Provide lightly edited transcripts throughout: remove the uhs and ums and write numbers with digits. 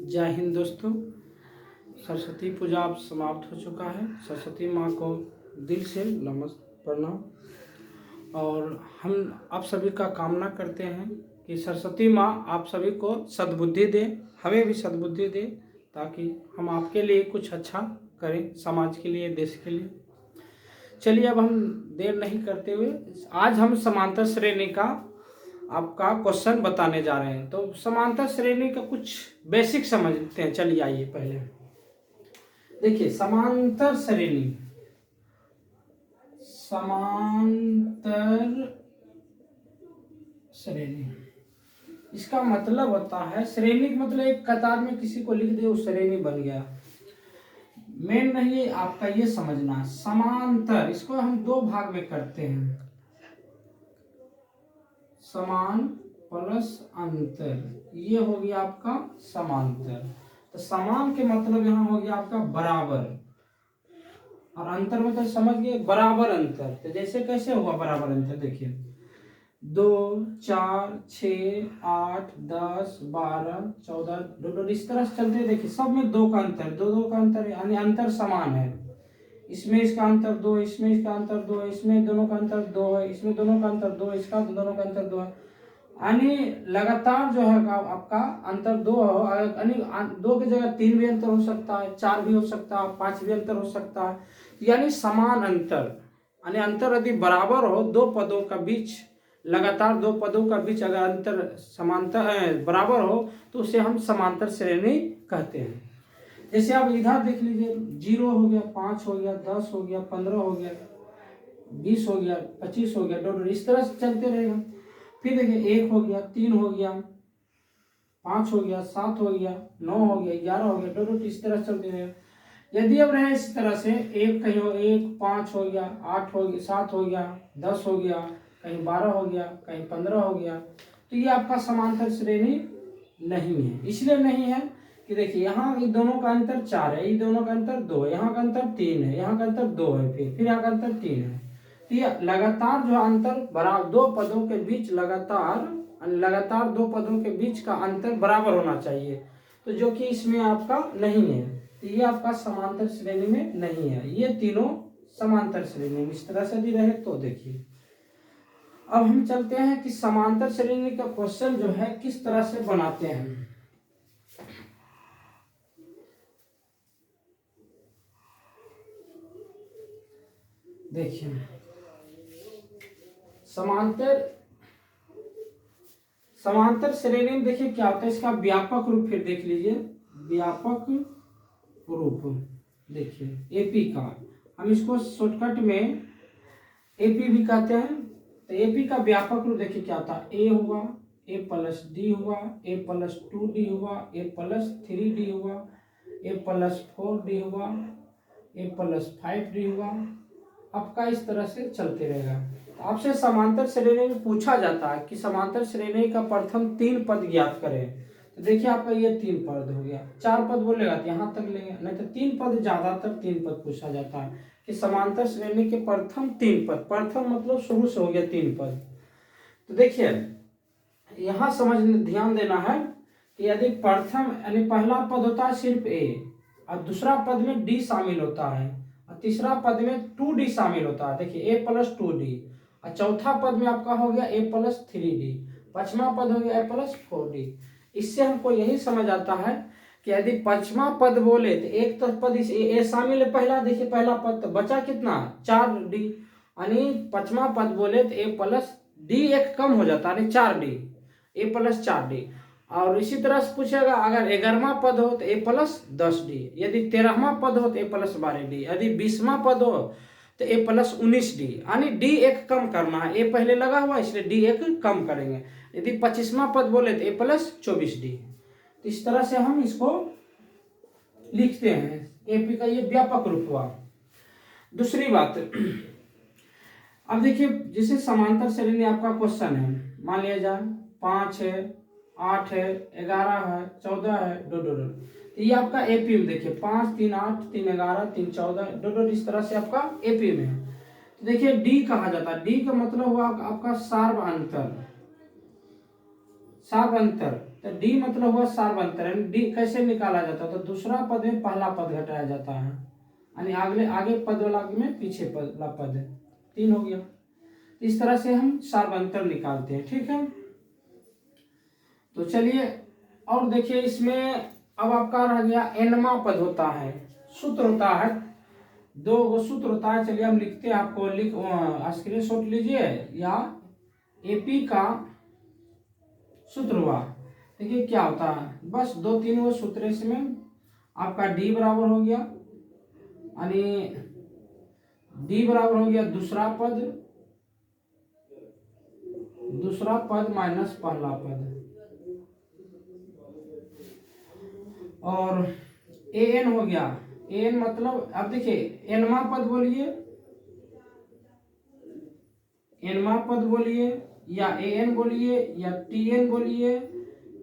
जय हिंद दोस्तों। सरस्वती पूजा अब समाप्त हो चुका है। सरस्वती माँ को दिल से नमस्कार प्रणाम। और हम आप सभी का कामना करते हैं कि सरस्वती माँ आप सभी को सद्बुद्धि दे, हमें भी सद्बुद्धि दे, ताकि हम आपके लिए कुछ अच्छा करें, समाज के लिए, देश के लिए। चलिए अब हम देर नहीं करते हुए आज हम समांतर श्रेणी का आपका क्वेश्चन बताने जा रहे हैं। तो समांतर श्रेणी का कुछ बेसिक समझते हैं। चलिए आइए पहले देखिए समांतर श्रेणी। इसका मतलब होता है, श्रेणी मतलब एक कतार में किसी को लिख दे वो श्रेणी बन गया। मेन नहीं आपका ये समझना, समांतर इसको हम दो भाग में करते हैं, समान प्लस अंतर। ये हो गया आपका समांतर। तो समान के मतलब यहाँ हो गया आपका बराबर, और अंतर मतलब समझ गए बराबर अंतर। तो जैसे कैसे हुआ बराबर अंतर, देखिए 2 4 6 8 10 12 14 दो इस तरह से चलते। देखिए सब में दो का अंतर, दो का अंतर, यानी अंतर समान है। इसमें इसका अंतर 2, इसमें इसका अंतर 2, इसमें दोनों का अंतर 2 है, इसमें दोनों का अंतर 2, इसका दोनों का अंतर 2 है। यानी लगातार जो है आपका अंतर 2 हो, यानी 2 की जगह 3 भी अंतर हो सकता है, 4 भी हो सकता है, 5 भी अंतर हो सकता है। यानी समान अंतर, यानी अंतर यदि बराबर हो दो पदों का बीच, लगातार दो पदों का बीच अगर अंतर समांतर बराबर हो तो उसे हम समांतर श्रेणी कहते हैं। जैसे आप इधर देख लीजिए, 0 हो गया, 5 हो गया, 10 हो गया, 15 हो गया, 20 हो गया, 25 हो गया, दो इस तरह से चलते रहेगा। फिर देखिए 1 हो गया, 3 हो गया, 5 हो गया, 7 हो गया, 9 हो गया, 11 हो गया, दो इस तरह चलते रहेगा। यदि अब रहे इस तरह से, एक कहीं 1 5 हो गया, 8 हो गया, 7 हो गया, 10 हो गया, कहीं 12 हो गया, कहीं 15 हो गया, तो ये आपका समांतर श्रेणी नहीं है। इसलिए नहीं है कि देखिए यहाँ ये दोनों का अंतर 4 है, ये दोनों का अंतर 2 है, यहाँ का अंतर 3 है, यहाँ का अंतर 2 है, फिर यहाँ का अंतर 3 है। तो ये लगातार जो अंतर बराबर दो पदों के बीच, लगातार दो पदों के बीच का अंतर बराबर होना चाहिए, तो जो कि इसमें आपका नहीं है। तो ये आपका समांतर श्रेणी में नहीं है। ये तीनों समांतर श्रेणी में इस तरह से भी रहे तो देखिए। अब हम चलते हैं कि समांतर श्रेणी का क्वेश्चन जो है किस तरह से बनाते हैं। देखिए समांतर श्रेणी में देखिए क्या होता है, इसका व्यापक रूप फिर देख लीजिए। व्यापक रूप देखिए एपी का, हम इसको शॉर्टकट में एपी भी कहते हैं। तो एपी का व्यापक रूप देखिए क्या होता है, ए हुआ, ए प्लस डी हुआ, ए प्लस 2डी हुआ, ए प्लस 3डी हुआ, ए प्लस 4डी हुआ, ए प्लस 5डी हुआ। आपका इस तरह से चलते रहेगा। आपसे समांतर श्रेणी में पूछा जाता है कि समांतर श्रेणी का प्रथम 3 पद ज्ञात करें। तो देखिए आपका ये 3 पद हो गया, 4 पद बोलेगा तो यहाँ तक लेंगे, नहीं तो 3 पद, ज्यादातर 3 पद पूछा जाता है कि समांतर श्रेणी के प्रथम 3 पद। प्रथम मतलब शुरू से हो गया 3 पद। तो देखिए यहाँ ध्यान देना है कि यदि प्रथम यानी पहला पद होता है सिर्फ ए, और दूसरा पद में डी शामिल होता है, और तीसरा पद में 2डी शामिल होता है। देखिए ए प्लस 2डी, और चौथा पद में आपका हो गया ए प्लस 3डी, पांचवा पद हो गया ए प्लस 4डी। इससे हमको यही समझ आता है कि यदि पांचवा पद बोले तो एक तो पद इस ए शामिल है पहला, देखिए पहला पद तो बचा कितना 4डी, यानी पांचवा पद बोले तो ए प्लस डी एक कम हो जाता है 4डी, ए प्लस 4डी। और इसी तरह से पूछेगा अगर 11वां पद हो तो ए प्लस 10डी, यदि 13वां पद हो तो ए प्लस 12डी, यदि 20वां पद हो तो ए प्लस 19डी, यानी डी एक कम करना है। ए पहले लगा हुआ इसलिए डी एक कम करेंगे। यदि 25वां पद बोले तो ए प्लस 24डी। तो इस तरह से हम इसको लिखते हैं। एपी का ये व्यापक रूप हुआ। दूसरी बात, अब देखिए जैसे समांतर श्रेणी आपका क्वेश्चन है, मान लिया जाए 5 है, 8 है, 11 है, 14 है, दो। ये आपका एपी में देखिए 5 3 8 3 11 3 14 दो इस तरह से आपका एपी में है। तो देखिए डी कहा जाता है। डी का मतलब हुआ आपका सार्व अंतर। तो डी मतलब हुआ सार्वंतर। डी कैसे निकाला जाता है? तो दूसरा पद में पहला पद घटाया जाता है, यानी आगे आगे पद वाला में पीछे पद वाला पद, 3 हो गया। इस तरह से हम सार्वंतर निकालते हैं, ठीक है। तो चलिए और देखिए इसमें अब आपका रह गया एनवा पद होता है, सूत्र होता है, 2 सूत्र होता है। चलिए हम लिखते हैं, आपको स्क्रीनशॉट लीजिए या एपी का सूत्र हुआ। देखिए क्या होता है, बस 2-3 वो सूत्र इसमें। आपका डी बराबर हो गया, यानी डी बराबर हो गया दूसरा पद माइनस पहला पद, और ए एन हो गया। ए एन मतलब अब देखिए एनवा पद बोलिए, एनवा पद बोलिए या ए एन बोलिए या टी एन बोलिए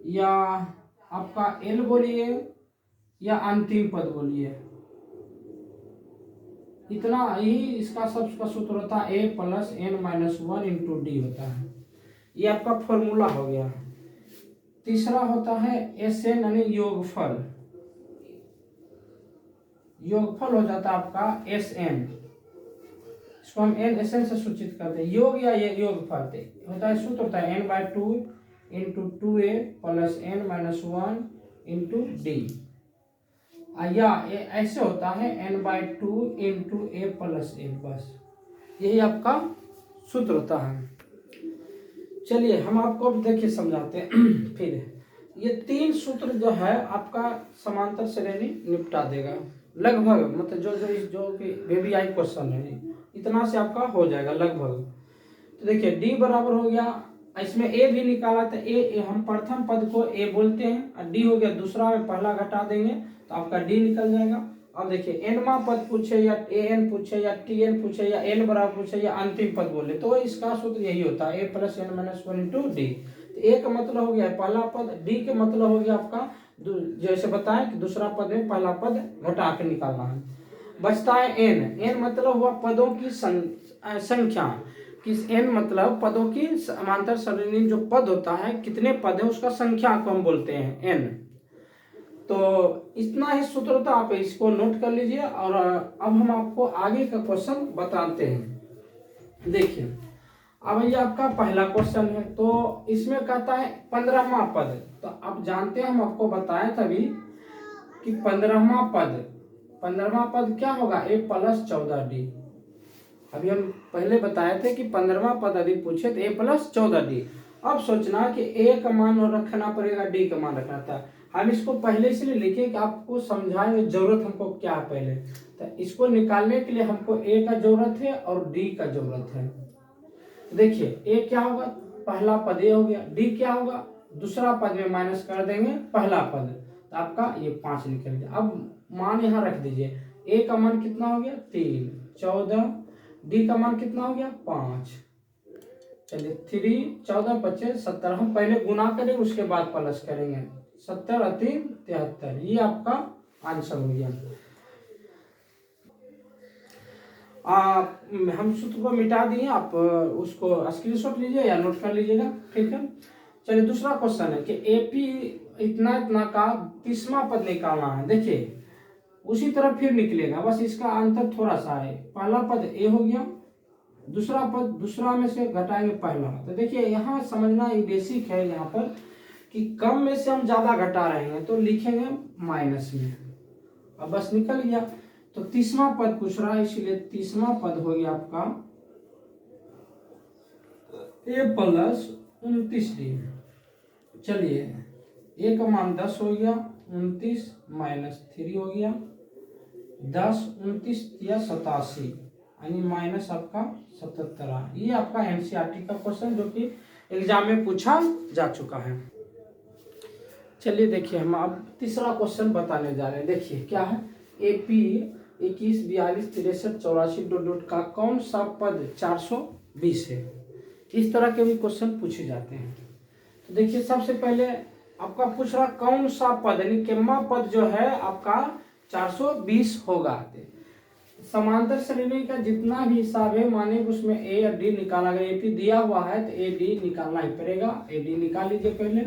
या आपका एल बोलिए या अंतिम पद बोलिए, इतना ही इसका सबका सूत्र होता है ए plus N minus 1 into D होता है। ये आपका फॉर्मूला हो गया। तीसरा होता है एस एन यानी योगफल, योगफल हो जाता है आपका एस एन, इसको हम एन एस एन से सूचित करते हैं। योग या ये योगफल होता है, सूत्र होता है n/2 into 2a plus n minus 1 into D, या ऐसे होता है n/2 into a plus n, बस यही आपका सूत्र होता है। चलिए हम आपको अब देखिए समझाते हैं फिर। ये 3 सूत्र जो है आपका समांतर श्रेणी निपटा देगा लगभग, मतलब जो VVI क्वेश्चन है इतना से आपका हो जाएगा लगभग। तो देखिए डी बराबर हो गया, इसमें ए भी निकाला था, ए हम प्रथम पद को ए बोलते हैं, और डी हो गया दूसरा में पहला घटा देंगे तो आपका डी निकल जाएगा। अब देखिए एनवा पद पूछे या ए एन पूछे या टी एन पूछे या एल बराबर पूछे या अंतिम पद बोले, तो इसका सूत्र यही होता है ए plus N minus 1 into D. तो ए का मतलब हो गया पहला पद, डी के मतलब हो गया आपका जैसे बताएं कि दूसरा पद में पहला पद घटा के निकालना है। बचता है एन, एन मतलब हुआ पदों की संख्या, किस एन मतलब पदों की समांतर श्रेणी में जो पद होता है कितने पद है उसका संख्या को हम बोलते हैं एन। तो इतना ही सूत्र होता, आप इसको नोट कर लीजिए। और अब हम आपको आगे का क्वेश्चन बताते हैं। देखिए अब ये आपका पहला क्वेश्चन है, तो इसमें कहता है 15वां पद। तो आप जानते हैं हम आपको बताए तभी कि 15वां पद क्या होगा, ए प्लस 14d। अभी हम पहले बताए थे कि 15वां पद यदि पूछे तो ए प्लस 14d। अब सोचना कि ए का मान रखना पड़ेगा, डी का मान रखना था। हम इसको पहले इसलिए लिखे कि आपको समझाने की जरूरत हमको क्या है पहले, तो इसको निकालने के लिए हमको ए का जरूरत है और डी का जरूरत है। देखिए ए क्या होगा, पहला पद ए हो गया, डी क्या होगा दूसरा पद में माइनस कर देंगे पहला पद, तो आपका ये 5 निकल गया। अब मान यहाँ रख दीजिए, ए का मान कितना हो गया 3, 14, डी का मान कितना हो गया 5। चलिए 3, 14, 25, 70, हम पहले गुना करेंगे उसके बाद प्लस करेंगे, 70 और 3 73, ये आपका आंसर हो गया। हम सूत्र को मिटा दिए, आप उसको स्क्रीनशॉट लीजिए या नोट कर लीजिएगा, ठीक है। चलिए दूसरा क्वेश्चन है कि एपी इतना इतना का 30वां पद निकालना है। देखिए उसी तरह फिर निकलेगा, बस इसका अंतर थोड़ा सा है। पहला पद ए हो गया, दूसरा पद दूसरा में से घटाएंगे पहला। तो देखिए यहाँ समझना ये बेसिक है यहाँ पर कि कम में से हम ज्यादा घटा रहे हैं तो लिखेंगे माइनस में, अब बस निकल गया। तो 30वां पद पूछ रहा है, इसलिए 30वां पद हो गया आपका ए प्लस 29d। चलिए ए का मान 10 हो गया, 29 माइनस 3 हो गया, 10 29 या 87 यानी माइनस आपका 77। ये आपका एनसीईआरटी का क्वेश्चन जो कि एग्जाम में पूछा जा चुका है। चलिए देखिए हम अब तीसरा क्वेश्चन बताने जा रहे हैं। देखिए क्या है, एपी 21 42 63 84 डॉट डॉट का कौन सा पद 420 है। इस तरह के भी क्वेश्चन पूछे जाते हैं। तो देखिए सबसे पहले आपका पूछ रहा कौन सा पद, यानी कितना पद जो है आपका 420 होगा। समांतर श्रेणी का जितना भी हिसाब है माने उसमें ए या डी निकाला गया। एपी दिया हुआ है तो ए डी निकालना ही पड़ेगा। ए डी निकाल लीजिए पहले।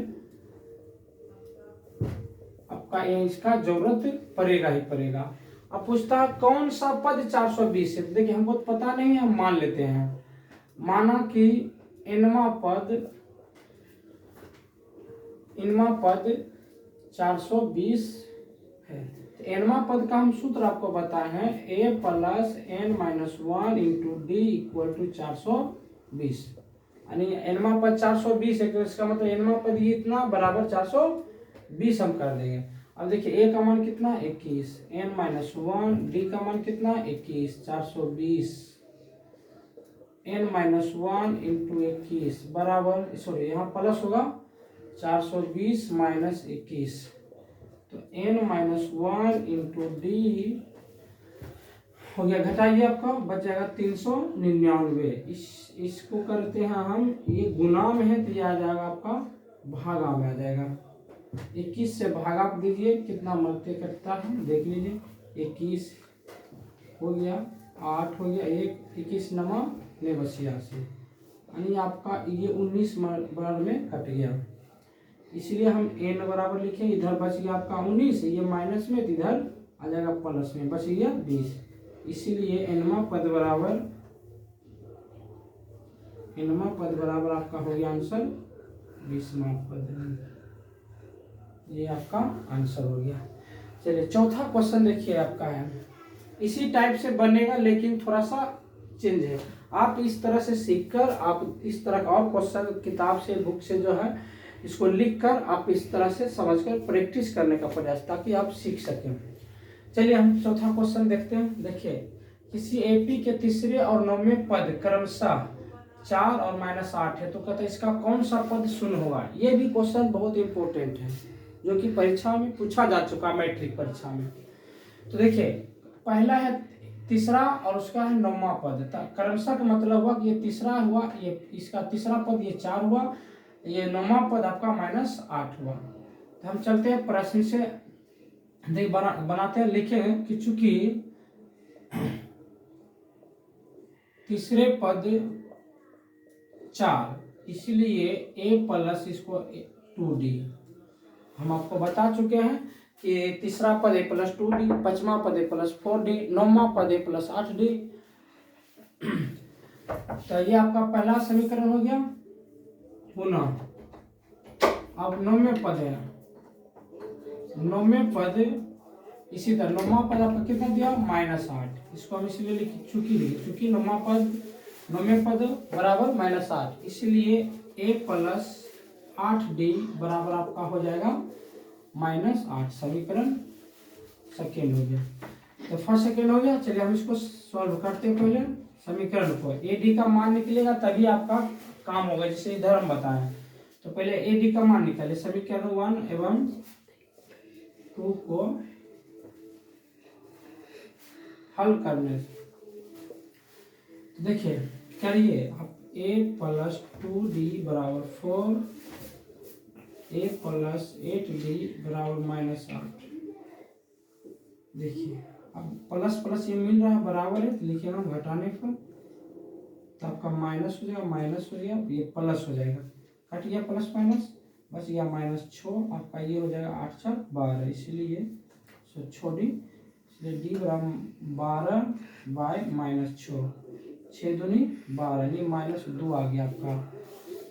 आपका ये इसका जरूरत पड़ेगा ही पड़ेगा। अब पूछता है कौन सा पद 420 है। देखिए हमको तो पता नहीं है, हम मान लेते हैं। माना कि इनवा पद 420 है। तो एनवा पद का हम सूत्र आपको बताए हैं, a plus N minus 1 into D equal to 420। यानी एनवा पद 420 है, तो इसका मतलब एनवा पद ये इतना बराबर 420 हम कर देंगे। अब देखिए ए का मान कितना 21, एन माइनस 1, डी का मान कितना 21, 420 एन माइनस 1 इंटू 21 बराबर, सॉरी यहाँ प्लस होगा 420 माइनस 21, तो एन माइनस 1 इंटू डी हो गया, घटाइए आपका बच जाएगा 399। इसको करते हैं हम, ये गुना में है तो ये आ जाएगा आपका भागा में आ जाएगा। 21 से भागा दीजिए कितना मरते कटता है देख लीजिए, 21 हो गया, 8 हो गया, 21 नमा ने बस 86, यानी आपका ये 19 बार में कट गया। इसलिए हम n बराबर लिखें, इधर बच गया आपका 19, ये माइनस में, इधर आ जाएगा प्लस में, बच गया 20। इसीलिए एनवा पद बराबर आपका हो गया आंसर 20वां पद। ये आपका आंसर हो गया। चलिए चौथा क्वेश्चन देखिए आपका है, इसी टाइप से बनेगा लेकिन थोड़ा सा चेंज है। आप इस तरह से सीखकर आप इस तरह का और क्वेश्चन किताब से, बुक से जो है इसको लिखकर आप इस तरह से समझकर प्रैक्टिस करने का प्रयास, ताकि आप सीख सकें। चलिए हम चौथा क्वेश्चन देखते हैं। देखिए किसी एपी के तीसरे और 9वें पद क्रमशः 4 और -8 है, तो कहते हैं इसका कौन सा पद शून्य होगा। ये भी क्वेश्चन बहुत इंपॉर्टेंट है, जो कि परीक्षा में पूछा जा चुका, मैट्रिक परीक्षा में। तो देखिए पहला है तीसरा और उसका है 9वां पद। क्रमशः का मतलब हुआ कि ये तीसरा हुआ, ये इसका तीसरा पद ये 4 हुआ, ये 9वां पद आपका -8 हुआ। तो हम चलते हैं प्रश्न से, बनाते हैं, लिखेंगे कि चूंकि तीसरे पद 4, इसलिए a प्लस इसको 2d। हम आपको बता चुके हैं कि तीसरा पद a प्लस 2d, 5वां पद a प्लस 4d, 9वां पद a प्लस 8d। तो ये आपका पहला समीकरण हो गया। पुनः अब 9वें पद है, 9वें पद इसी तरह 9वां पद आपका कितना दिया -8, इसको हम इसलिए लिखे चूंकि 9वें पद बराबर -8, इसलिए a प्लस 8d बराबर आपका हो जाएगा -8। समीकरण सेकेंड हो गया। तो फर्स्ट सेकेंड हो गया। चलिए हम इसको सॉल्व करते हैं। पहले समीकरण को ad का मान निकलेगा तभी आपका काम होगा, जैसे इधर हम बताएं। तो पहले ad का मान निकाले, समीकरण 1 एवं 2 को हल करने से तो देखिए करिए आप a प्लस 2d बराबर 4, a प्लस 8d बराबर -8। देखिए अब प्लस प्लस ये मिल रहा है बराबर है, तो लिखिएगा हम घटाने पर, तो आपका माइनस हो जाएगा, माइनस हो गया, ये प्लस हो जाएगा, कट गया प्लस माइनस, बच गया -6, आपका ये हो जाएगा 8 4 12, इसलिए 6d, इसलिए d बराबर 12 बाय -6, 6 दूनी 12, ये -2 आ गया आपका।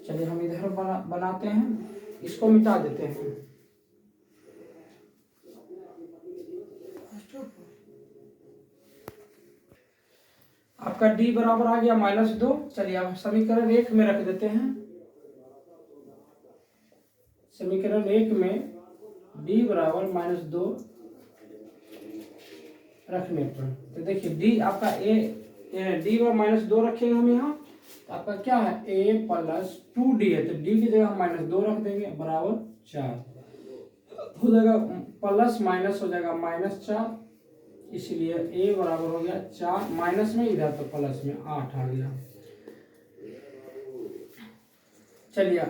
चलिए हम इधर बनाते हैं, इसको मिटा देते हैं। आपका d बराबर आ गया -2। चलिए अब समीकरण 1 में रख देते हैं। समीकरण 1 में d बराबर -2 रखने पर, तो देखिए d आपका d बराबर -2 रखेंगे हम यहाँ, तो आपका क्या है a प्लस 2d है, तो d की जगह हम -2 रख देंगे, बराबर 4 हो जाएगा, प्लस माइनस हो जाएगा -4, इसलिए a बराबर हो गया 4, माइनस में इधर तो प्लस में 8 आ गया। चलिए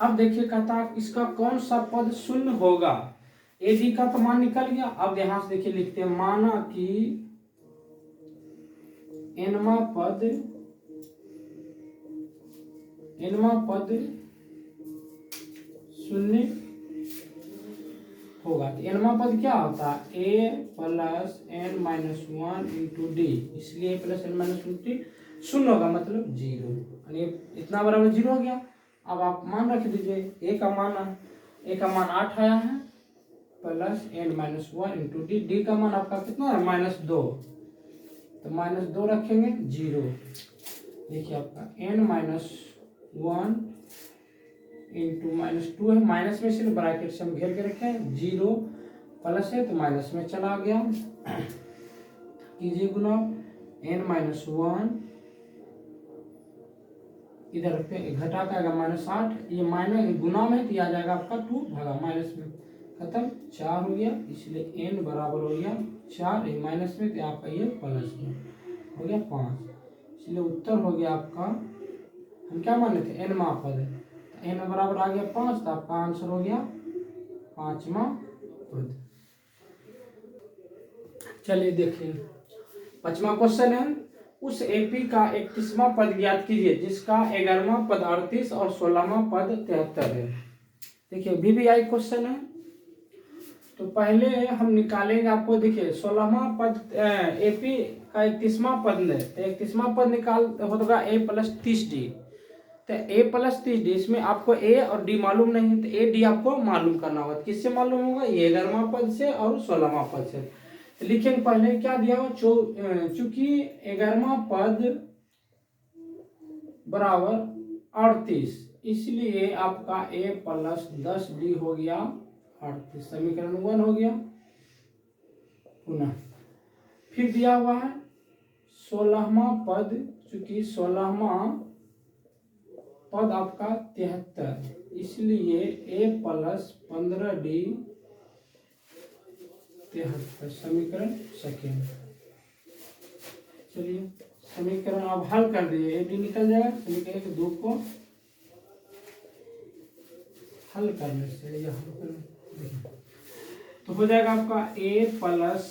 अब देखिए कहता है इसका कौन सा पद शून्य होगा। ad का तो मान निकल गया। अब यहां से देखिए लिखते हैं, माना कि nवां पद शून्य होगा। तो एनवा पद क्या होता है, ए plus N minus one into D, इसलिए A plus N minus one D शून्य होगा, मतलब जीरो, यानी इतना बराबर जीरो हो गया। अब आप मान रख दीजिए, ए का मान 8 आया है, plus N minus one into D, D का मान आपका कितना है -2, तो -2 रखेंगे, जीरो। देखिए आपका एन माइनस वन इंटू -2 है, माइनस में सिर्फ ब्रैकेट से हम घेर के रखे हैं, जीरो प्लस है तो माइनस में चला गया, कीजिए गुना, एन माइनस वन इधर पे घटा का आएगा -8, ये माइनस गुना में तो आ जाएगा आपका 2 भागा माइनस में, खत्म, 4 हो गया, इसलिए एन बराबर हो गया 4, माइनस में तो आपका ये प्लस में हो गया 5, इसलिए उत्तर हो गया आपका, हम क्या माने थे, एन मा पद, एन बराबर आ गया 5, तो आपका आंसर हो गया 5वां पद। चलिए देखिए 5वां क्वेश्चन है, उस एपी का 31वां पद ज्ञात कीजिए जिसका 11वां पद 38 और 16वां पद 73 है। देखिए VBI क्वेश्चन है, तो पहले हम निकालेंगे, आपको देखिए 16वां पद एपी का 31वां पद ने, तो 31वां पद निकाल होगा a प्लस 30d, तो a प्लस 30d, इसमें आपको a और d मालूम नहीं है, तो a d आपको मालूम करना होगा, किससे मालूम होगा, ये 11वां पद से और 16वां पद से। तो लिखेंगे पहले क्या दिया हो, चूंकि 11वां पद बराबर 38, इसलिए आपका a प्लस 10d हो गया 38, समीकरण 1 हो गया। पुनः फिर दिया हुआ है 16वां पद, चूंकि 16वां पद आपका 73, इसलिए a प्लस 15d 73, समीकरण सेकेंड। चलिए समीकरण अब हल कर दिए, ए डी निकल जाएगा, समीकरण के 2 को हल करने से यह तो हो जाएगा आपका a प्लस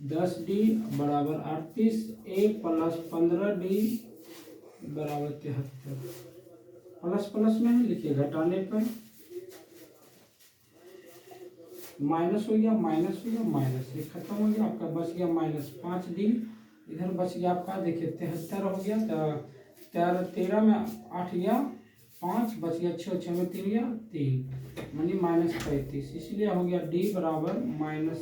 10d बराबर 38, a प्लस 15d बराबर 73, प्लस प्लस में है, लिखिए घटाने पर माइनस हो गया, माइनस हो गया, माइनस, ये खत्म हो गया, आपका बच गया -5d, इधर बच गया आपका देखिए 73 हो गया, तो 13 में 8 गया 5, बच गया 6, 6 में 3 गया 3, मानी -35, इसलिए हो गया d बराबर माइनस,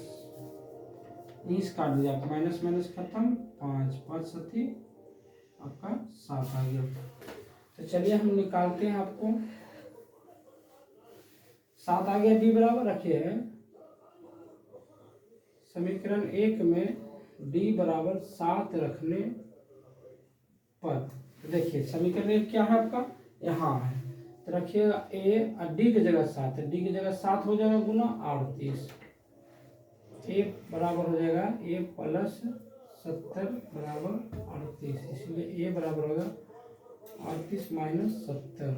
इस काट दिया, माइनस माइनस खत्म, 5 5 7 आपका 7 आ गया। तो चलिए हम निकालते हैं, आपको 7 आ गया, d बराबर रखिए समीकरण 1 में d बराबर 7 रखने पर, देखिए समीकरण 1 क्या है आपका, यहाँ है, तो रखिएगा a और d की जगह 7, d की जगह 7 हो जाएगा गुना 38, a बराबर हो जाएगा a प्लस 70 बराबर 38, इसलिए a बराबर होगा 38 माइनस 70,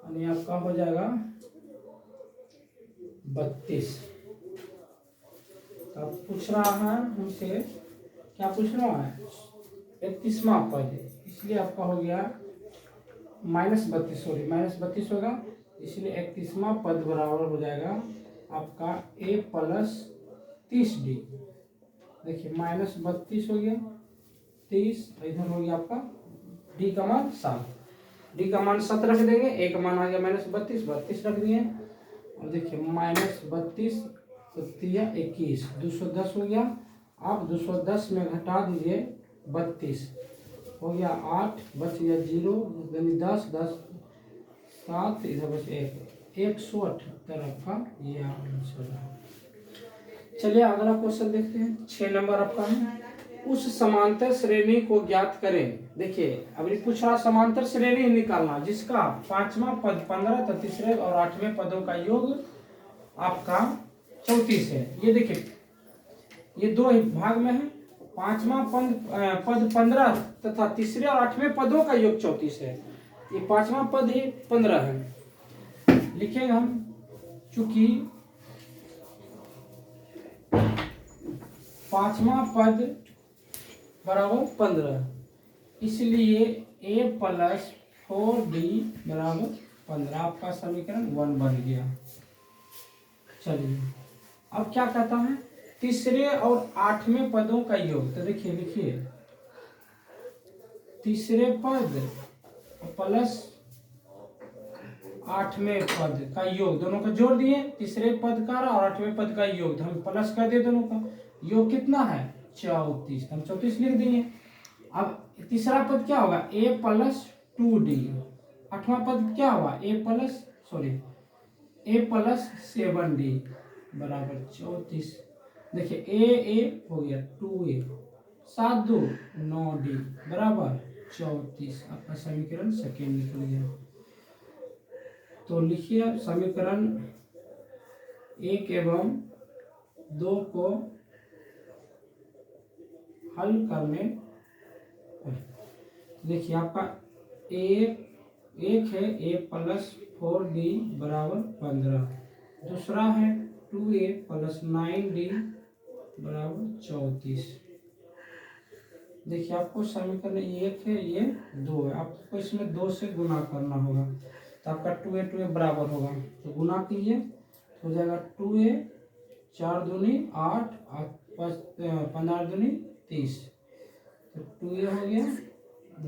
यानी आपका हो जाएगा 32। अब पूछ रहा है हमसे, क्या पूछ रहा है, 31वां पद, इसलिए आपका हो गया -32, सॉरी -32 होगा, इसलिए 31वां पद बराबर हो जाएगा आपका a प्लस 30d, देखिए -32 हो गया 30, इधर हो गया आपका d का मान 7, d का मान 7 रख देंगे, a का मान आ गया -32, 32 रख दिए, और देखिए -32 21, 210 हो गया, आप 210 में घटा दीजिए 32, हो गया 8, बच गया 0, यानी 10 10 7, इधर बच 1, 178 आपका ये आंसर है। चलिए अगला क्वेश्चन देखते हैं, 6 नंबर आपका है, उस समांतर श्रेणी को ज्ञात करें। देखिए अभी पूछ रहा समांतर श्रेणी निकालना जिसका 5वां पद 15 तथा तीसरे और 8वें पदों का योग आपका 34 है। ये देखिए ये 2 भाग में है, 5वां पद 15 तथा तीसरे और 8वें पदों का योग 34 है, ये 5वां पद ही 15 है, लिखेंगे हम, चूंकि 5वां पद बराबर 15, इसलिए a प्लस 4d बराबर 15, आपका समीकरण 1 बन गया। चलिए अब क्या कहता है, तीसरे और आठवें पदों का योग। तो देखिए लिखिए, तीसरे पद प्लस आठवें पद का योग, दोनों का जोड़ दिए, तीसरे पद का और आठवें पद का योग, तो हम प्लस कर दिए, दोनों का योग कितना है 34, हम 34 लिख दिए। अब तीसरा पद क्या होगा, a प्लस 2d, आठवां पद क्या हुआ a प्लस 7d बराबर 34। देखिए a हो गया 2a, 7 2 9d बराबर 34। आपका समीकरण सेकेंड निकल गया। तो लिखिए समीकरण 1 एवं 2 को हल करने, देखिए आपका एक है a प्लस 4d बराबर 15, दूसरा है 2a प्लस 9d बराबर 34। देखिए आपको समीकरण एक है, ये 2 है, आपको इसमें 2 से गुना करना होगा, तो आपका 2a बराबर होगा, तो गुना कीजिए तो हो जाएगा 2a 4 दूनी 8 15 दूनी 30, तो 2a हो गया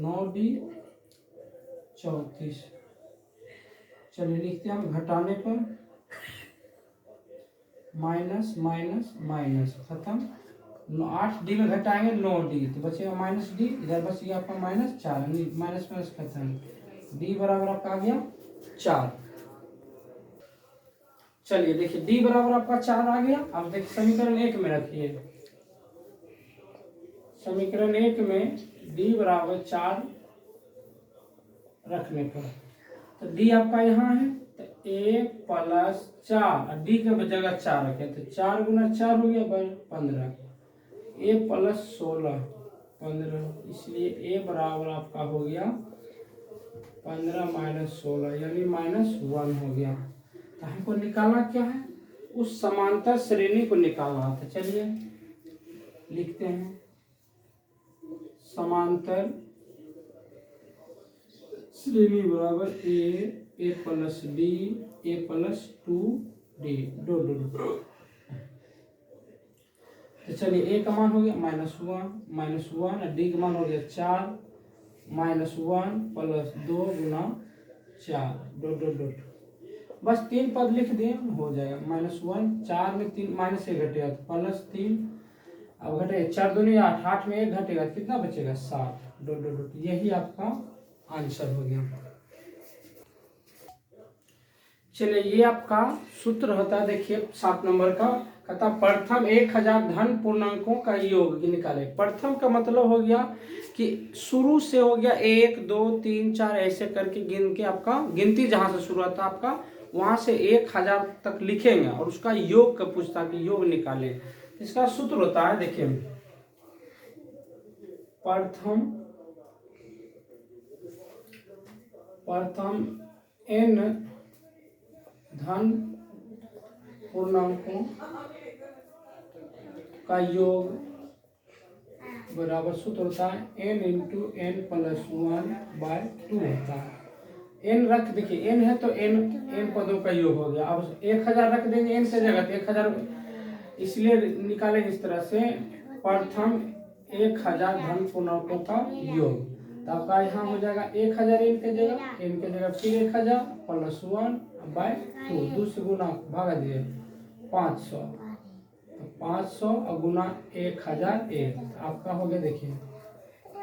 9d 34। चलिए लिखते हैं हम घटाने पर, माइनस माइनस माइनस खत्म, 8d में घटाएंगे 9d तो बचेगा -d, इधर बच गया आपका -4, माइनस माइनस खत्म, d बराबर आपका आ गया 4। चलिए देखिए d बराबर आपका 4 आ गया। अब देखिए समीकरण 1 में रखिए, समीकरण 1 में d बराबर 4 रखने पर, तो d आपका यहाँ है, तो a प्लस 4, d के जगह 4 रखे, तो 4 गुना 4 हो गया 15, a प्लस 16 15, इसलिए a बराबर आपका हो गया 15 माइनस 16 यानी -1 हो गया। तो हमको निकालना क्या है, उस समांतर श्रेणी को निकालना था। चलिए लिखते हैं, समांतर श्रेणी बराबर a plus d a plus 2d दो। तो चलिए a का मान हो गया -1 d का मान हो गया 4 -1 प्लस 2 गुना 4 दो, बस 3 पद लिख दिए हो जाएगा, -1 4 में 3 -1 घटेगा तो +3, अब घटेगा 4 दूनी 8, 8 में 1 घटेगा तो कितना बचेगा 7 दो, यही आपका आंसर हो गया। चलिए ये आपका सूत्र होता है, देखिए 7 नंबर का, कहता प्रथम 1000 धन पूर्णांकों का योग निकाले। प्रथम का मतलब हो गया कि शुरू से हो गया 1 2 3 4 ऐसे करके गिन के, आपका गिनती जहां से शुरू होता है आपका वहां से 1000 तक लिखेंगे और उसका योग का पूछता कि योग निकाले। इसका सूत्र होता है, देखिए प्रथम n धन पूर्णांकों का योग बराबर सूत्र होता है n इंटू n प्लस 1/2 होता है। n रख, देखिए n है तो n पदों का योग हो गया। अब 1000 रख देंगे n से जगह, तो 1000 इसलिए निकालेंगे इस तरह से, प्रथम 1000 धन पूर्णांकों का योग, तो आपका यहाँ हो जाएगा 1000 n के जगह फिर 1000 प्लस 1/2, 2 से गुना भागा दिए 500, तो 500 और गुना 1001, आपका हो गया देखिए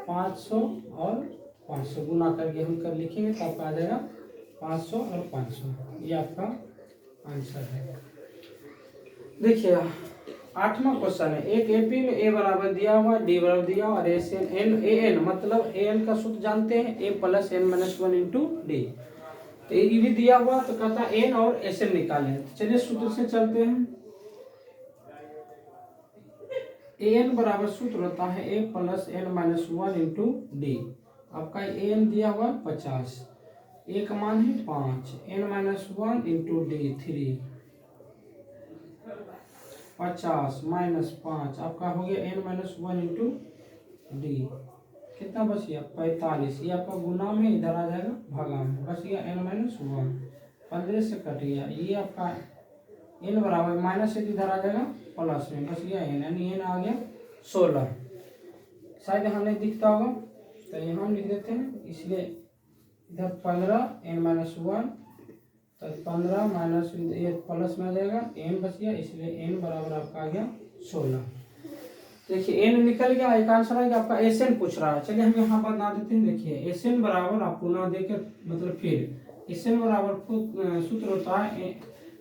500 और 500 गुना करके हम कर लिखेंगे तो आपका आ जाएगा 500 और 500, ये आपका आंसर है। देखिए 8वां क्वेश्चन है, एक एपी में ए बराबर दिया हुआ, डी बराबर दिया हुआ और एन मतलब एन का सूत्र जानते हैं, A plus N minus 1 into D, तो ये भी दिया हुआ, तो कहता एन और एस एन निकालें। चलिए सूत्र से चलते हैं, एन बराबर सूत्र होता है ए plus N minus 1 into d. आपका एन दिया हुआ 50, ए का मान है 5, n minus 1 into d 3, 50 minus 5 आपका हो गया एन माइनस 1 इंटू डी, कितना बच गया 45, ये आपका गुना में इधर आ जाएगा भागा में, बच गया एन माइनस 1, 15 से कट गया, ये आपका एन बराबर माइनस एक इधर आ जाएगा प्लस में, बस गया एन, यानी एन आ गया 16। शायद यहाँ नहीं दिखता होगा तो यहाँ लिख देते हैं, इसलिए इधर 15 एन माइनस 1, तो 15 माइनस ये प्लस में आ जाएगा, एन बच गया, इसलिए एन बराबर आपका आ गया 16। देखिए एन निकल गया, एक आंसर आ गया आपका। एसएन पूछ रहा है, चलिए हम यहाँ बता देते हैं। देखिए एसएन बराबर आप पुनः देकर मतलब फिर एसएन बराबर सूत्र होता है,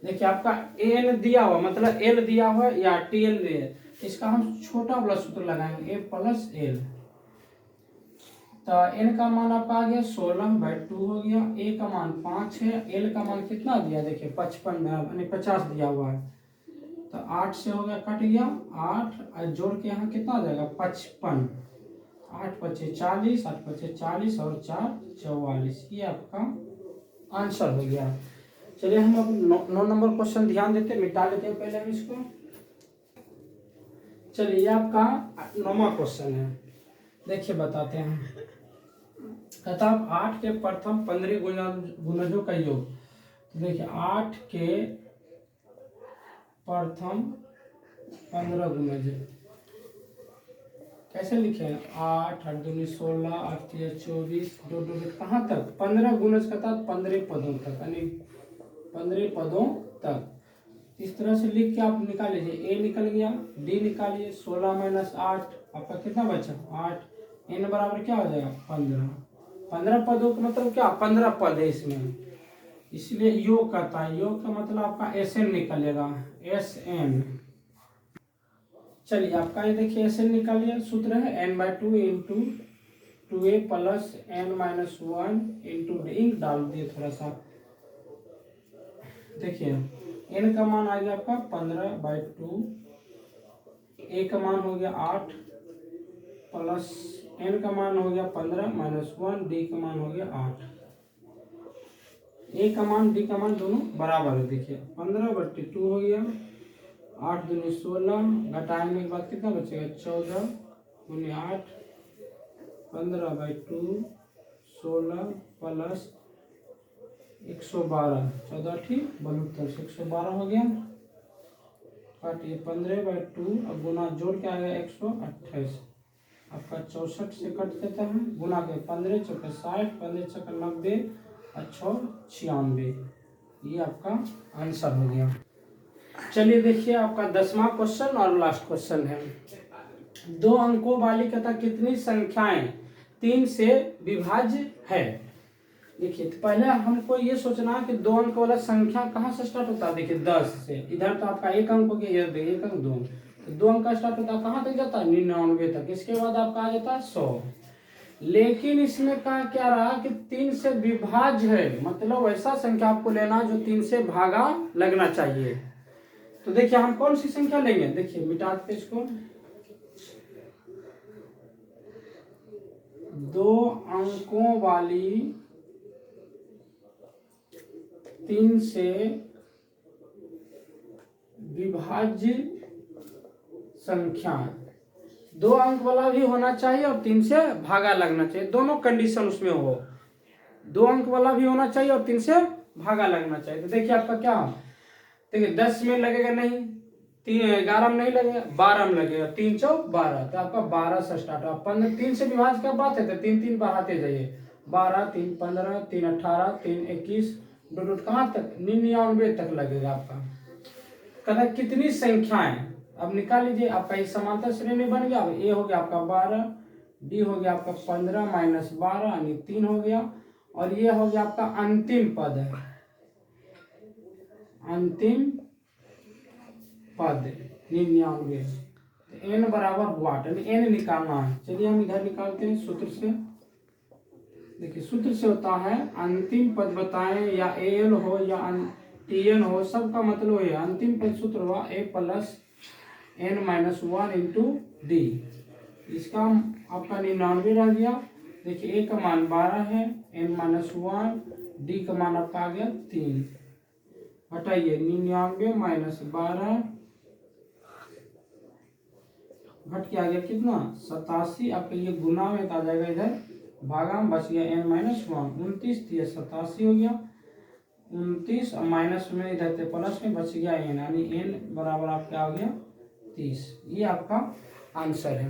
देखिए आपका एन दिया हुआ मतलब एल दिया हुआ या टी एल दिया, इसका हम छोटा वाला सूत्र लगाएंगे, ए प्लस एल। तो एन का मान आपका आ गया 16/2 हो गया, ए का मान 5 है, एल का मान कितना दिया देखिए 55 यानी 50 दिया हुआ है, तो 8 से हो गया कट गया 8 जोड़ के यहाँ कितना आ जाएगा 55, 8 पचे 40, 8 पचे 40 और 4 44, ये आपका आंसर हो गया। चलिए हम अब 9 नंबर क्वेश्चन ध्यान देते हैं, मिटा लेते हैं पहले हम इसको। चलिए ये आपका 9वां क्वेश्चन है, देखिए बताते हैं। कहता 8 के प्रथम 15 गुणजों का योग, तो देखिए 8 के प्रथम 15 गुणज कैसे लिखे, 8 8 दूनी 16, 8 3 24, 2 2 कहाँ तक 15 गुणज का था 15 पदों तक, यानी 15 पदों तक। इस तरह से लिख के आप निकाल लीजिए, ए निकल गया, डी निकालिए, 16 माइनस 8 आपका कितना बचा 8, एन बराबर क्या हो जाएगा 15। 15 पदों का मतलब क्या 15 पद है इसमें, इसलिए योग कहता है, योग का मतलब आपका एस एन निकलेगा, एस एन। चलिए आपका ये देखिए एस एन निकालिए, सूत्र है n/2 into 2a plus n minus 1 into D, डाल दिए थोड़ा सा। देखिए n का मान आ गया आपका 15/2, a का मान हो गया 8 प्लस n का मान हो गया 15 माइनस 1, d का मान हो गया 8। a का मान d का मान दोनों बराबर है, देखिए 15/2 हो गया, 8 दूनी 16, घटाने के बाद कितना बचेगा 14 दूनी 8, 15/2 16 प्लस 112, 14 ठीक 72 से 112 हो गया, काटिए 15/2, अब गुना जोड़ के आ गया 128, आपका 64 से कट देता है, गुना के 15 चौके 60, 15 चौके 90 और 96, ये आपका आंसर हो गया। चलिए देखिए आपका 10वां क्वेश्चन और लास्ट क्वेश्चन है। 2 अंकों वाली कथा कितनी संख्याएं 3 से विभाज्य है। देखिए तो पहले हमको ये सोचना है कि 2 अंक वाला संख्या कहाँ से स्टार्ट होता है, देखिए 10 से, इधर तो आपका 1 अंक हो गया, इधर देखिए 1 अंक 2 अंक, तो 2 अंक का स्टार्ट होता है कहाँ तक जाता है 99 तक, इसके बाद आपका आ जाता है 100। लेकिन इसमें कहा क्या रहा कि 3 से विभाज्य है, मतलब ऐसा संख्या आपको लेना जो 3 से भागा लगना चाहिए। तो देखिए हम कौन सी संख्या लेंगे, देखिए मिटाते इसको, 2 अंकों वाली 3 से विभाज्य संख्या, 2 अंक वाला भी होना चाहिए और 3 से भागा लगना चाहिए, दोनों कंडीशन उसमें हो, 2 अंक वाला भी होना चाहिए और 3 से भागा लगना चाहिए। तो देखिए आपका क्या, देखिए 10 में लगेगा नहीं, 11 में नहीं लगेगा, 12 में लगेगा, 3 चौक 12, तो आपका 12 से स्टार्ट हुआ, 15 3 से विभाज्य का बात है तो 3 3 बढ़ाते जाइए, 12 3 15 3 18 3 21, दो कहाँ तक 99 तक लगेगा आपका। कहता कितनी संख्याएं, अब निकाल लीजिए, आपका ये समांतर श्रेणी बन गया। अब ए हो गया आपका 12, डी हो गया आपका 15 माइनस 12 यानी 3 हो गया, और ये हो गया आपका अंतिम पद है, अंतिम पद 99, एन बराबर हुआ, एन निकालना है। चलिए हम इधर निकालते हैं सूत्र से। देखिए सूत्र से होता है अंतिम पद बताएं, या एल हो या टीएन हो, सबका मतलब है अंतिम पद सूत्र हुआ a plus N minus 1 into d, इसका आपका 99 रह गया। देखिए ए का मान 12 है, एन माइनस 1, डी का मान आपका आ गया 3, हटाइए 99 माइनस 12 घट के आ गया कितना 87, आपके लिए गुना में आ जाएगा, इधर भागा में बच गया n-1, 29 87 हो गया, 29 और माइनस में इधर से प्लस में बच गया n, यानी n बराबर आपका आ गया 30। ये आपका आंसर है।